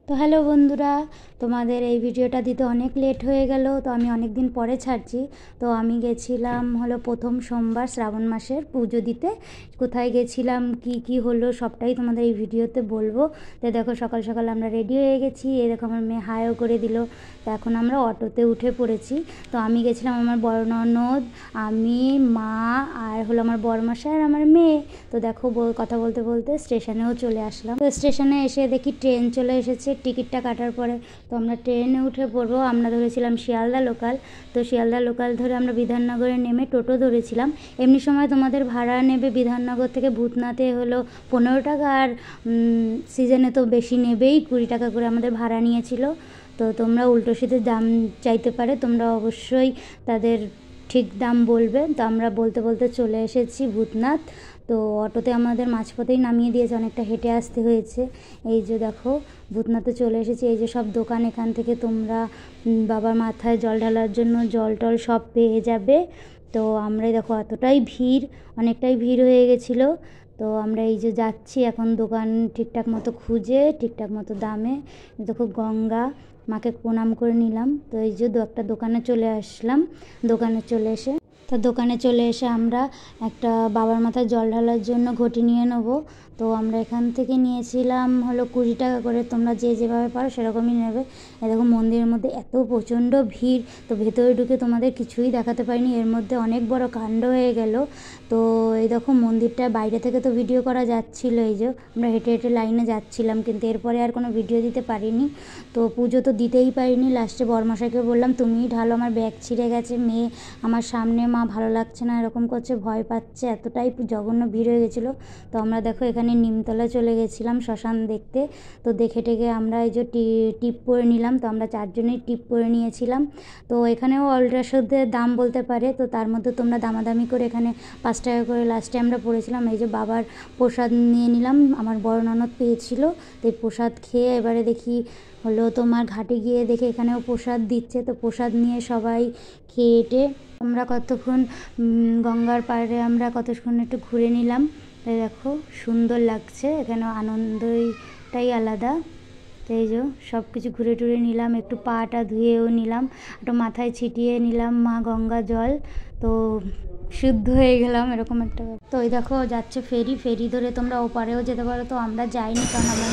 তো হ্যালো বন্ধুরা, তোমাদের এই ভিডিওটা দিতে অনেক লেট হয়ে গেল। তো আমি অনেক দিন পরে ছাড়ছি। তো আমি গেছিলাম হলো প্রথম সোমবার শ্রাবণ মাসের পুজো দিতে। কোথায় গেছিলাম, কি হলো সবটাই তোমাদের এই ভিডিওতে বলবো। তো দেখো সকাল সকাল আমরা রেডি হয়ে গেছি। এই দেখো আমার মেয়ে হাইও করে দিল। তো এখন আমরা অটোতে উঠে পড়েছি। তো আমি গেছিলাম, আমার বড় ননদ, আমি, মা আর হলো আমার বড়মশাই আর আমার মেয়ে। তো দেখো কথা বলতে বলতে স্টেশনেও চলে আসলাম। তো স্টেশনে এসে দেখি ট্রেন চলে এসেছে। টিকিটটা কাটার পরে তো আমরা ট্রেনে উঠে পড়বো। আমরা ধরেছিলাম শিয়ালদা লোকাল। তো শিয়ালদা লোকাল ধরে আমরা বিধাননগরে নেমে টোটো ধরেছিলাম। এমনি সময় তোমাদের ভাড়া নেবে বিধাননগর থেকে ভূতনাথে হলো 15 টাকা, আর সিজনে তো বেশি নেবেই, 20 টাকা করে আমাদের ভাড়া নিয়েছিল। তো তোমরা উল্টো সিধে দাম চাইতে পারে, তোমরা অবশ্যই তাদের ঠিক দাম বলবে। তো আমরা বলতে বলতে চলে এসেছি ভূতনাথ। তো অটোতে আমাদের মাঝপথেই নামিয়ে দিয়েছে, অনেকটা হেঁটে আসতে হয়েছে। এই যে দেখো ভূতনাথে চলে এসেছি। এই যে সব দোকান, এখান থেকে তোমরা বাবার মাথায় জল ঢালার জন্য জল টল সব পেয়ে যাবে। তো আমরা দেখো এতটাই ভিড়, অনেকটাই ভিড় হয়ে গেছিলো। তো আমরা এই যে যাচ্ছি এখন দোকান ঠিকঠাক মতো খুঁজে, ঠিকঠাক মতো দামে। দেখো গঙ্গা মাকে প্রণাম করে নিলাম। তো এই যে একটা দোকানে চলে আসলাম। দোকানে চলে এসে আমরা একটা বাবার মাথায় জল ঢালার জন্য ঘটি নিয়ে নেবো। তো আমরা এখান থেকে নিয়েছিলাম হলো 20 টাকা করে। তোমরা যে যেভাবে পারো সেরকমই নেবে। এরকম মন্দিরের মধ্যে এত প্রচণ্ড ভিড়, তো ভেতরে ঢুকে তোমাদের কিছুই দেখাতে পারিনি, এর মধ্যে অনেক বড় কাণ্ড হয়ে গেল। তো এই দেখো মন্দিরটা বাইরে থেকে তো ভিডিও করা যাচ্ছিলো। এই যে আমরা হেঁটে হেঁটে লাইনে যাচ্ছিলাম, কিন্তু এরপরে আর কোনো ভিডিও দিতে পারিনি। তো পুজো তো দিতেই পারিনি। লাস্টে বড়মশাইকে বললাম তুমিই ঢালো, আমার ব্যাগ ছিঁড়ে গেছে, মেয়ে আমার সামনে, মা ভালো লাগছে না এরকম করছে, ভয় পাচ্ছে, এতটাই জঘন্য ভিড় হয়ে গেছিলো। তো আমরা দেখো এখানে নিমতলা চলে গেছিলাম শ্মশান দেখতে। তো দেখে টেকে আমরা এই যে টিপ পরে নিলাম। তো আমরা 4 জনেই টিপ পরে নিয়েছিলাম। তো এখানেও অল্ট্রাসাউন্ডের দাম বলতে পারে, তো তার মধ্যে তোমরা দামাদামি করে এখানে 5 টাকা করে লাস্টে আমরা পড়েছিলাম। এই যে বাবার প্রসাদ নিয়ে নিলাম, আমার বড় ননদ পেয়েছিল। তো এই প্রসাদ খেয়ে এবারে দেখি হলো তোমার ঘাটে গিয়ে দেখে এখানেও প্রসাদ দিচ্ছে। তো প্রসাদ নিয়ে সবাই খেয়ে আমরা কতক্ষণ গঙ্গার পাড়ে আমরা কতক্ষণ একটু ঘুরে নিলাম। তাই দেখো সুন্দর লাগছে, এখানে আনন্দটাই আলাদা। তো এই যে সব কিছু ঘুরে টুরে নিলাম, একটু পাটা ধুয়েও নিলাম, একটু মাথায় ছিটিয়ে নিলাম মা গঙ্গা জল। তো শুদ্ধ হয়ে গেলাম এরকম একটা। তো ওই দেখো যাচ্ছে ফেরি, ফেরি ধরে তোমরা ওপারেও যেতে পারো। তো আমরা যাইনি, কারণ আমরা